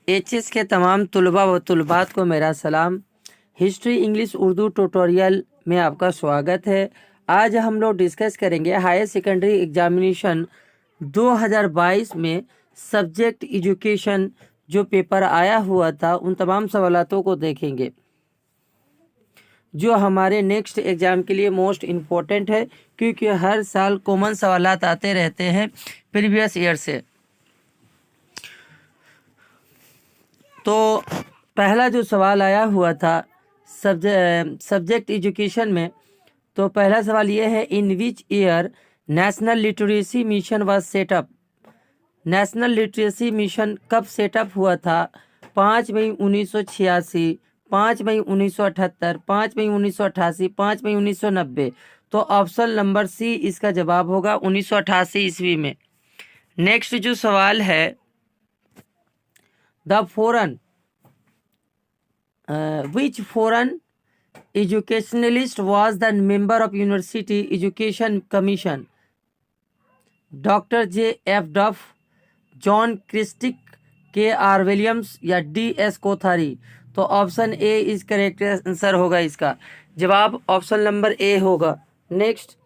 HS के तमाम तुलबा व तुलबात को मेरा सलाम। हिस्ट्री इंग्लिश उर्दू ट्यूटोरियल में आपका स्वागत है। आज हम लोग डिस्कस करेंगे हायर सेकेंडरी एग्जामिनेशन 2022 में सब्जेक्ट एजुकेशन जो पेपर आया हुआ था, उन तमाम सवालों को देखेंगे जो हमारे नेक्स्ट एग्ज़ाम के लिए मोस्ट इम्पोर्टेंट है, क्योंकि हर साल कॉमन सवालात आते रहते हैं प्रीवियस ईयर से। तो पहला जो सवाल आया हुआ था सब्जेक्ट एजुकेशन में, तो पहला सवाल ये है, in which year national literacy mission was set up. National literacy mission कब सेटअप हुआ था? 5 मई 1986, 5 मई 1978, 5 मई 1988, 5 मई 1990। तो ऑप्शन नंबर सी इसका जवाब होगा 1988 ईस्वी में। नेक्स्ट जो सवाल है, the foreign which foreign educationalist was the member of University Education Commission? Doctor J.F. डफ, जॉन क्रिस्टिक, K.R. विलियम्स या D.S. कोथारी। तो option A is correct answer होगा। इसका जवाब ऑप्शन नंबर ए होगा। Next,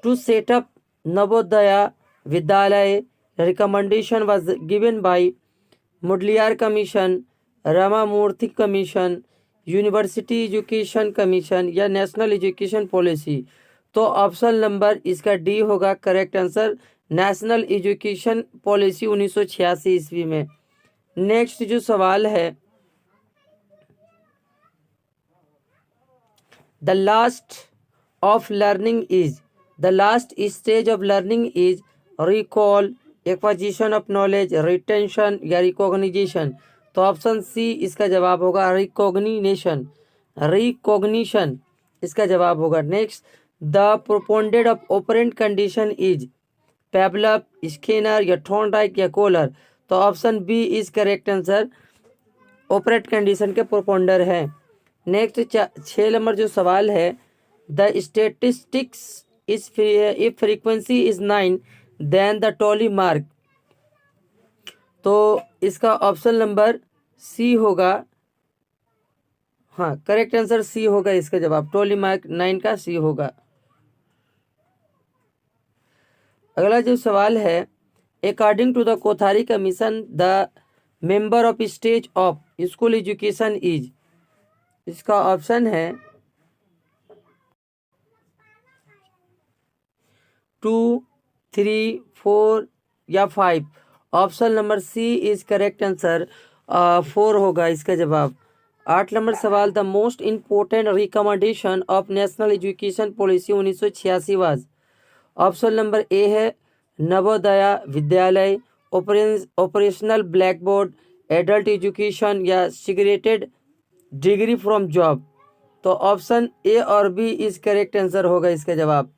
to set up Navodaya Vidyalaya recommendation was given by Mudaliar commission, Ramamurti commission, university education commission या national education policy. तो option number इसका डी होगा correct answer, national education policy 1986 ईस्वी में। नेक्स्ट जो सवाल है, the last stage of learning is recall, acquisition of knowledge, retention या रिकॉग्निशन। तो ऑप्शन सी इसका जवाब होगा रिकॉग्निशन इसका जवाब होगा। Next, the proponent of operant condition is Pavlov, Skinner या थॉर्नडाइक या कोलर। तो option B is correct answer, operant condition के प्रोपोनेंट है। नेक्स्ट 6 नंबर जो सवाल है, the statistics is if frequency is 9 then the tally mark. तो इसका ऑप्शन नंबर सी होगा, हाँ करेक्ट आंसर सी होगा इसका जवाब, टोली मार्क 9 का सी होगा। अगला जो सवाल है, according to the Kothari commission the member of stage of school education is. इसका ऑप्शन है 2, 3, 4 या 5। Option number C is correct answer, 4 होगा इसका जवाब। 8 नंबर सवाल, the most important recommendation of national education policy 1986 was. Option number A है Navodaya Vidyalaya, operational blackboard, adult education या segregated degree from job. तो ऑप्शन ए और बी इज करेक्ट आंसर होगा इसका जवाब,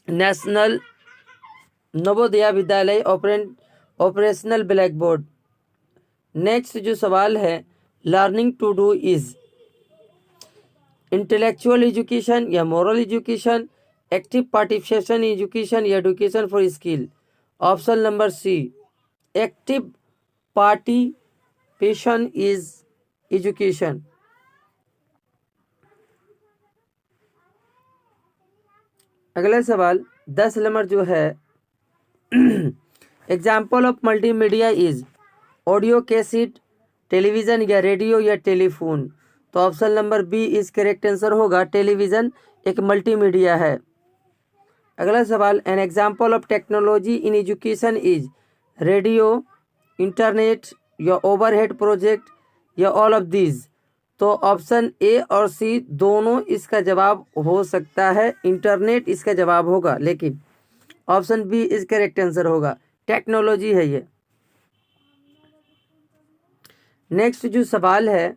national Navodaya Vidyalaya, operational black board. Next जो सवाल है, learning to do is intellectual education या moral education, active participation education या education for skill. Option number C, active participation is education. अगला सवाल 10 नंबर जो है, example of multimedia is audio cassette, television या रेडियो या टेलीफोन। तो option number B is correct answer होगा, television एक मल्टीमीडिया है। अगला सवाल, an example of technology in education is radio, internet या ओवरहेड प्रोजेक्ट या ऑल ऑफ दीज। तो ऑप्शन ए और सी दोनों इसका जवाब हो सकता है, इंटरनेट इसका जवाब होगा, लेकिन option B is correct answer होगा, टेक्नोलॉजी है ये। नेक्स्ट जो सवाल है,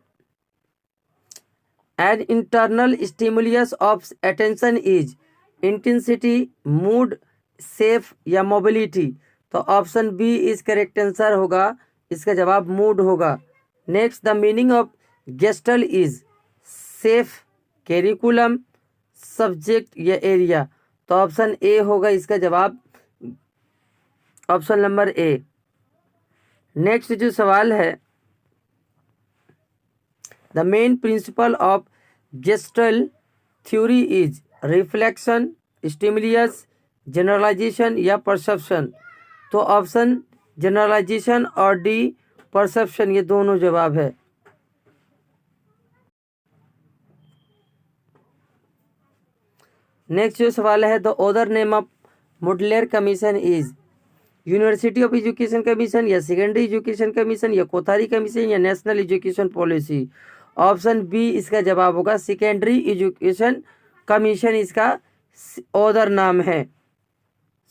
an internal stimulus of attention is intensity, mood, safe या मोबिलिटी। तो option B is correct answer होगा, इसका जवाब मूड होगा। Next, the meaning of gestalt is safe, curriculum, subject या एरिया। तो ऑप्शन ए होगा इसका जवाब, ऑप्शन नंबर ए। नेक्स्ट जो सवाल है, the main principle of Gestalt theory is reflection, stimulus, generalisation या परसेप्शन। तो ऑप्शन जनरलाइजेशन और डी परसेप्शन, ये दोनों जवाब है। नेक्स्ट जो सवाल है, the other name of Mudaliar commission is university of education commission या सेकेंडरी एजुकेशन कमीशन या कोठारी कमीशन या national education policy. Option B इसका जवाब होगा, सेकेंडरी एजुकेशन कमीशन इसका अदर नाम है।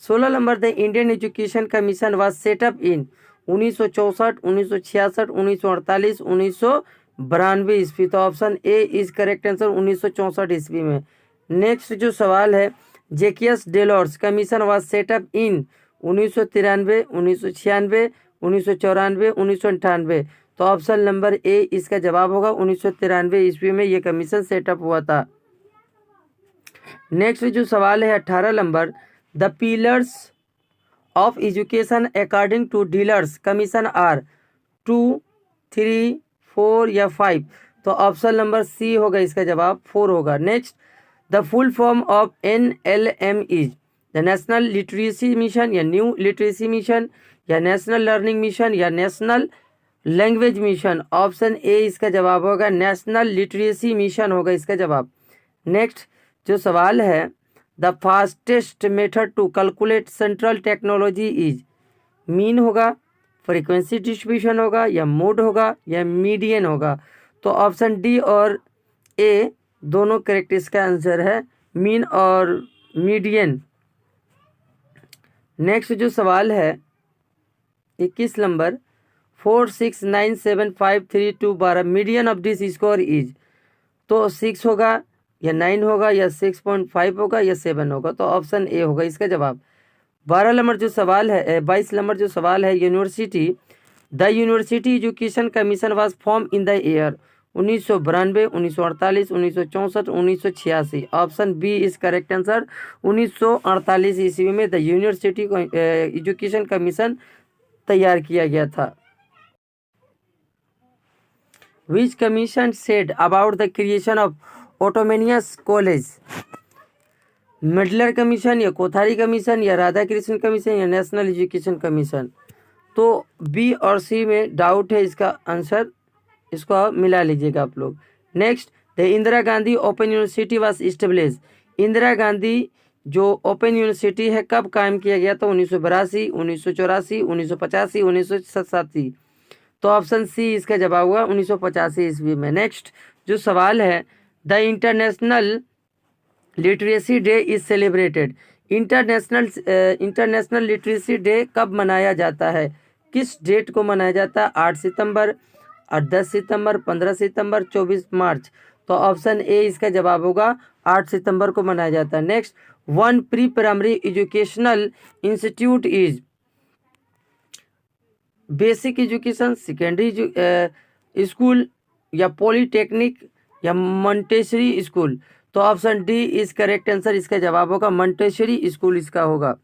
16 number, the Indian education commission was setup इन 1964, 1966, 1948, 1992 ईस्वी। तो option A is correct answer, 1964 ईस्वी में। नेक्स्ट जो सवाल है, जेकियस डेलोर्स कमीशन वाज सेटअप इन 1993, 1996, 1994, 1998। तो ऑप्शन नंबर ए इसका जवाब होगा, 1993 ईस्वी में ये कमीशन सेटअप हुआ था। नेक्स्ट जो सवाल है 18 number, the pillars of education according to Delors commission are 2, 3, 4 या 5। तो ऑप्शन नंबर सी होगा इसका जवाब, 4 होगा। Next, the full form of NLM is the national literacy mission या न्यू लिटरेसी मिशन या नेशनल लर्निंग मिशन या national language mission. Option A इसका जवाब होगा, नेशनल लिटरेसी मिशन होगा इसका जवाब। नेक्स्ट जो सवाल है, the fastest method to calculate central technology is mean होगा, फ्रीक्वेंसी डिस्ट्रीब्यूशन होगा या मोड होगा या मीडियन होगा। तो ऑप्शन डी और ए दोनों करेक्ट इसका आंसर है, मीन और मीडियन। नेक्स्ट जो सवाल है 21 number, 4, 6, 9, 7, 5, 3, 2, 12 median of this score is. तो 6 होगा या 9 होगा या 6.5 होगा या 7 होगा। तो ऑप्शन ए होगा इसका जवाब। 12 नंबर जो सवाल है 22 नंबर जो सवाल है, university the university education commission was form in the year 1992, 1948, 1964, 1986। Option B is correct answer, 1948 ईस्वी में द यूनिवर्सिटी एजुकेशन कमीशन तैयार किया गया था। Which commission said about the creation of autonomous college, Mudaliar commission या कोठारी कमीशन या राधा कृष्ण कमीशन या national education commission. तो बी और सी में डाउट है इसका आंसर, इसको आप मिला लीजिएगा आप लोग। Next, the Indira Gandhi open university was establish. Indira Gandhi जो ओपन यूनिवर्सिटी है कब कायम किया गया था? 1982, 1984, 1985, 1987। तो ऑप्शन सी इसका जवाब हुआ 1985 ईस्वी में। नेक्स्ट जो सवाल है, the international literacy day is celebrated. International literacy day कब मनाया जाता है? किस डेट को मनाया जाता है? 8 सितंबर और 10 सितंबर, 15 सितंबर, 24 मार्च। तो ऑप्शन ए इसका जवाब होगा, 8 सितंबर को मनाया जाता है। Next, one pre primary educational institute is basic education, secondary school या पॉलीटेक्निक या मॉन्टेसरी स्कूल। तो option D is correct answer, इसका जवाब होगा मॉन्टेसरी स्कूल इसका होगा।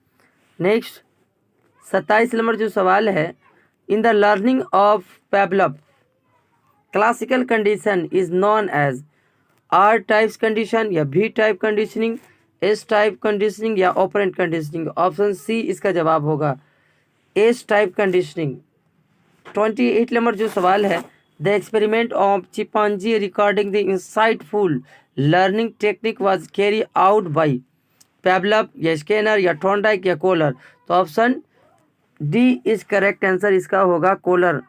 नेक्स्ट 27 नंबर जो सवाल है, in the learning of Pavlov classical condition is known as R types condition या B type conditioning, S type conditioning या ऑपरेंट कंडीशनिंग। ऑप्शन सी इसका जवाब होगा, एस टाइप कंडीशनिंग। 28 नंबर जो सवाल है, the experiment of chimpanzee recording the insightful learning technique was carry out by पेवलव या Skinner या थॉर्नडाइक या कोलर। तो option D is correct answer, इसका होगा कोलर।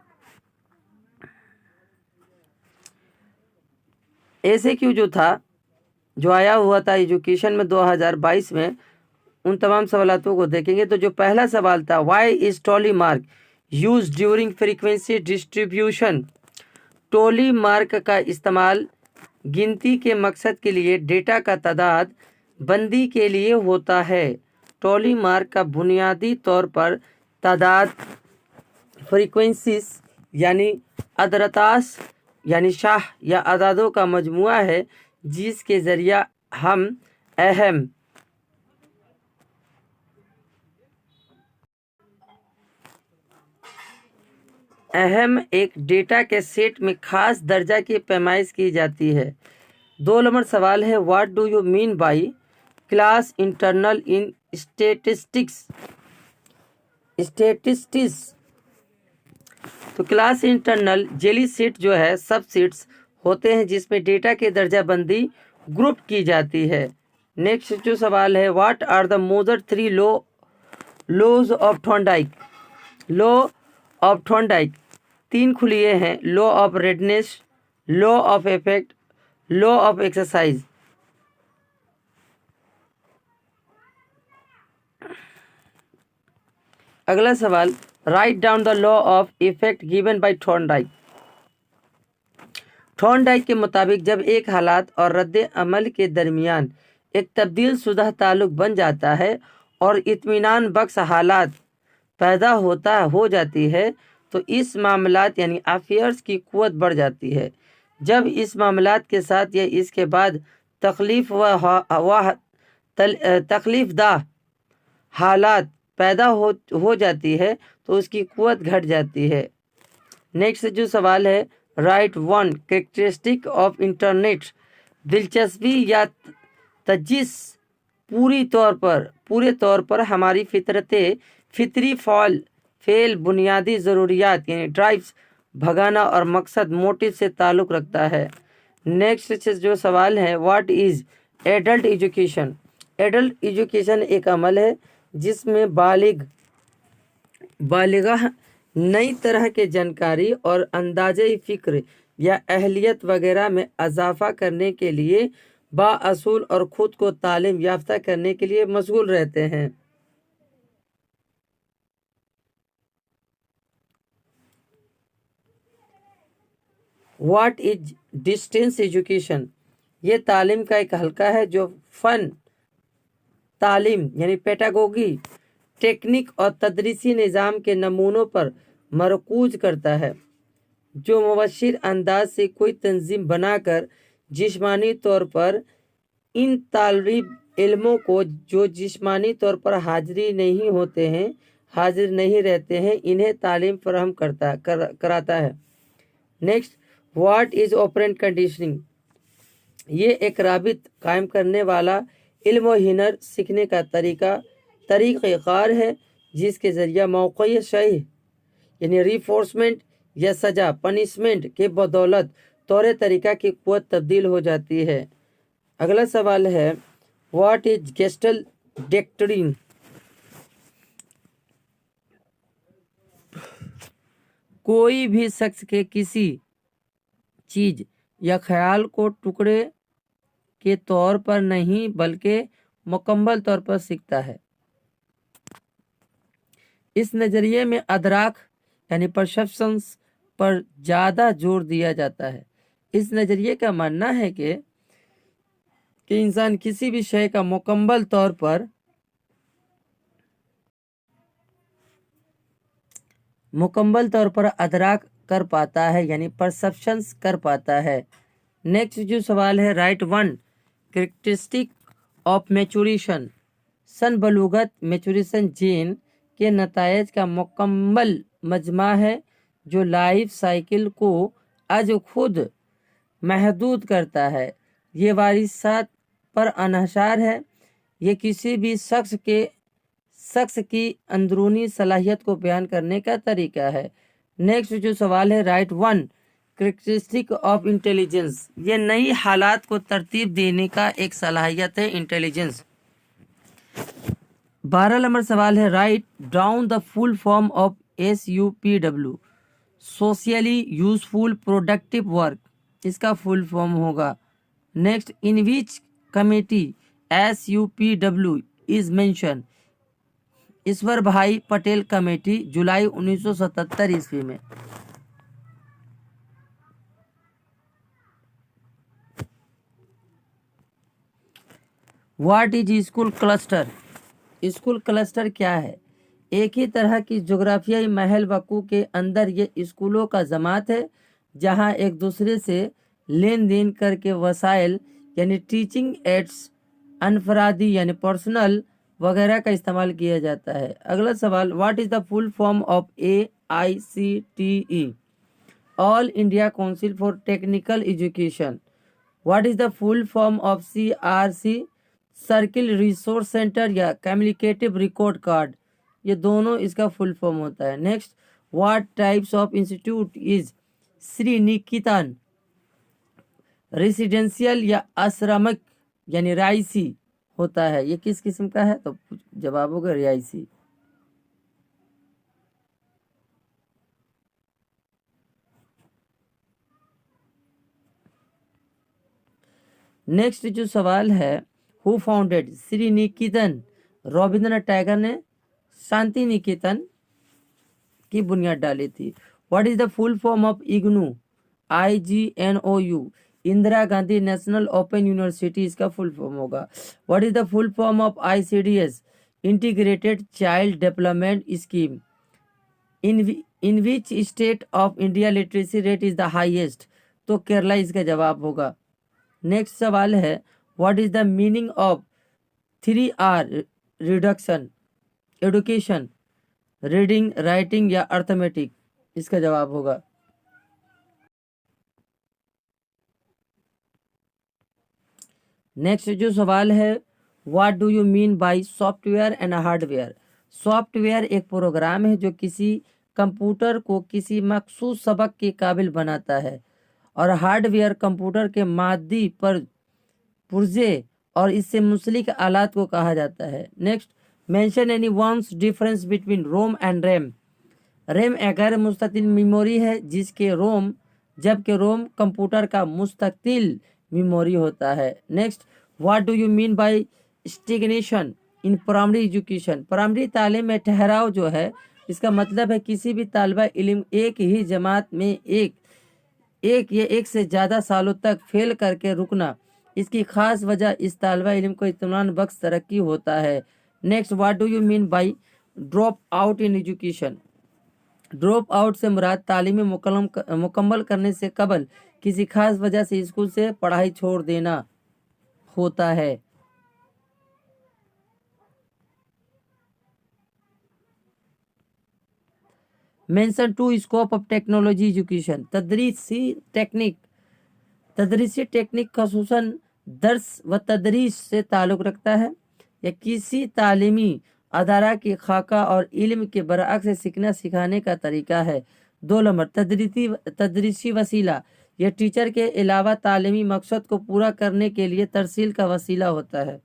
ऐसे क्यों जो था, जो आया हुआ था एजुकेशन में 2022 में, उन तमाम सवालों को देखेंगे। तो जो पहला सवाल था, why is tally mark use during frequency distribution. Tally mark का इस्तेमाल गिनती के मकसद के लिए डेटा का तादाद बंदी के लिए होता है। टॉली मार्क का बुनियादी तौर पर तादाद फ्रीक्वेंसीज यानी अदरतास यानी शाह या अदादों का मजमुआ है, जिसके ज़रिया हम अहम अहम एक डेटा के सेट में खास दर्जा की पैमाइश की जाती है। 2 नंबर सवाल है, what do you mean by class internal in statistics. तो क्लास इंटरनल जेली सीट जो है सब सीट्स होते हैं जिसमें डेटा की दर्जाबंदी ग्रुप की जाती है। नेक्स्ट जो सवाल है, what are the major 3 laws of Thorndike. Law of Thorndike 3 खुलिए हैं, law of readiness, law of effect, law of exercise. अगला सवाल, write down the law of effect given by Thorndike. Thorndike के मुताबिक जब एक हालात और रद्द अमल के दरमियान एक तब्दील शुदा ताल्लुक बन जाता है और इत्मीनान बख्श हालात पैदा हो जाती है तो इस मामलात यानी अफेयर्स की कुव्वत बढ़ जाती है। जब इस मामलात के साथ या इसके बाद तकलीफदाह हालात पैदा हो जाती है तो उसकी कुव्वत घट जाती है। नेक्स्ट जो सवाल है, राइट 1 कैरेक्टरिस्टिक ऑफ इंटरनेट। दिलचस्पी या तजिस पूरे तौर पर हमारी फितरी फेल बुनियादी ज़रूरियात यानी ड्राइव्स भगाना और मकसद मोटिव से ताल्लुक़ रखता है। नेक्स्ट जो सवाल है, what is adult education. Adult education एक अमल है जिसमें बालिगा नई तरह के जानकारी और अंदाज़े फ़िक्र या अहलियत वगैरह में इजाफा करने के लिए बाअसूल और ख़ुद को तालीम याफ्ता करने के लिए मशगूल रहते हैं। What is distance education. ये तालीम का एक हल्का है जो फ़न तालीम यानी पेडागोगी टेक्निक और तदरीसी निज़ाम के नमूनों पर मरकूज करता है, जो मुबश्शिर अंदाज से कोई तंजीम बनाकर जिस्मानी तौर पर इन तालिब इल्मों को जो जिस्मानी तौर पर हाजिर नहीं रहते हैं इन्हें तालीम फराहम कराता है। Next, what is operant conditioning. ये एक राबित कायम करने वाला इल्म व हिनर सीखने का तरीक़ाकार है जिसके ज़रिए मौक़ई शय यानी रिफोर्समेंट या सज़ा पनिशमेंट के बदौलत तौर तरीक़ा की क़ुव्वत तब्दील हो जाती है। अगला सवाल है, व्हाट इज गेस्टल डॉक्ट्रिन। कोई भी शख्स के किसी चीज़ या ख्याल को टुकड़े के तौर पर नहीं बल्कि मुकम्मल तौर पर सीखता है। इस नज़रिए में अदराक यानी परसेप्शंस पर ज़्यादा जोर दिया जाता है। इस नज़रिए का मानना है कि इंसान किसी भी शय का मुकम्मल तौर पर अदराक कर पाता है यानी परसेप्शंस कर पाता है। नेक्स्ट जो सवाल है, राइट 1 कैरेक्टरिस्टिक ऑफ मैचुरेशन। सन बलूगत मैचुरेशन जीन के नतायज का मुकम्मल मजमा है जो लाइफ साइकिल को आज खुद महदूद करता है। ये वारिसात पर अनहसार है। ये किसी भी शख्स की अंदरूनी सलाहियत को बयान करने का तरीका है। नेक्स्ट जो सवाल है, राइट 1 कैरेक्टरिस्टिक ऑफ इंटेलिजेंस। ये नई हालात को तरतीब देने का एक सलाहियत है इंटेलिजेंस। 12 नंबर सवाल है, write down the full form of SUPW। Socially useful productive work इसका फुल फॉर्म होगा। Next, in which committee SUPW is mention. Ishwar Bhai Patel committee, जुलाई 1977 ईस्वी में। What is school cluster. School cluster क्या है। एक ही तरह की जोग्राफियाई महल वकू के अंदर ये स्कूलों का जमात है जहां एक दूसरे से लेन देन करके वसाइल यानी टीचिंग एड्स अनफरादी यानी पर्सनल वगैरह का इस्तेमाल किया जाता है। अगला सवाल, what is the full form of AICTE, all India council for technical education. What is the full form of CRC, circle resource centre या कम्युनिकेटिव रिकॉर्ड कार्ड, ये दोनों इसका फुल फॉर्म होता है। Next, what types of institute is Shri Niketan, residential या आश्रमिक यानी रिहायशी होता है, ये किस किस्म का है? तो जवाब होगा रिहायशी। नेक्स्ट जो सवाल है, हु फाउंडेड श्री निकेतन, रविंद्रनाथ टैगोर ने शांति निकेतन की बुनियाद डाली थी। What is the full form of IGNOU, IGNOU, Indira Gandhi national open university इसका फुल फॉर्म होगा। What is the full form of ICDS, integrated child development scheme, in which state of India literacy rate is the highest, तो केरला इसका जवाब होगा। Next सवाल है, what is the meaning of 3R reduction, education, reading, writing या arithmetic, इसका जवाब होगा। नेक्स्ट जो सवाल है, what do you mean by software and hardware. Software एक प्रोग्राम है जो किसी कंप्यूटर को किसी मखसूस सबक के काबिल बनाता है, और हार्डवेयर कंप्यूटर के मादी पर पुर्जे और इससे मुंसलिक आलात को कहा जाता है। Next, mention any once difference between ROM and RAM. RAM एक गैर मुस्तकिल मेमोरी है जबकि रोम कंप्यूटर का मुस्तकिल मेमोरी होता है। Next, what do you mean by stagnation in primary education. Primary तालीम में ठहराव जो है, इसका मतलब है किसी भी तालिबा इल्म एक ही जमात में एक से ज़्यादा सालों तक फेल करके रुकना। इसकी खास वजह इस तालिबा इल्म को इत्मीनान बख्श तरक्की होता है। Next, what do you mean by drop out in education. Drop out से मुराद तालीम मुकम्मल करने से कबल किसी खास वजह से स्कूल से पढ़ाई छोड़ देना होता है। Mention two scope of technology education. तदरीसी टेक्निक खसूसन दर्स व तदरीस से ताल्लुक़ रखता है या किसी तालीमी अदारा की खाका और इल्म के बरअक्स सीखना सिखाने का तरीका है। 2 नंबर, तदरीसी वसीला, यह टीचर के अलावा तालीमी मकसद को पूरा करने के लिए तरसील का वसीला होता है।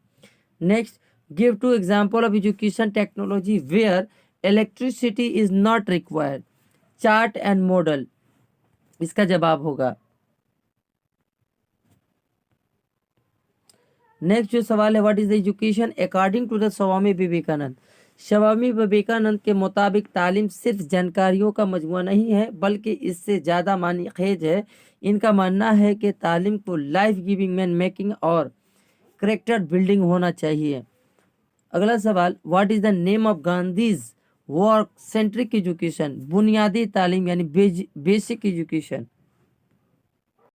Next, give 2 example of education technology where electricity is not required. Chart and model, इसका जवाब होगा। नेक्स्ट जो सवाल है, what is the education according to the Swami Vivekananda. Swami Vivekananda के मुताबिक तालीम सिर्फ जानकारियों का मजमुआ नहीं है बल्कि इससे ज़्यादा मानी खेज है। इनका मानना है कि तालीम को लाइफ गिविंग मैन मेकिंग और करेक्टर बिल्डिंग होना चाहिए। अगला सवाल, what is the name of Gandhi's work centric education. बुनियादी तालीम यानी बेसिक एजुकेशन।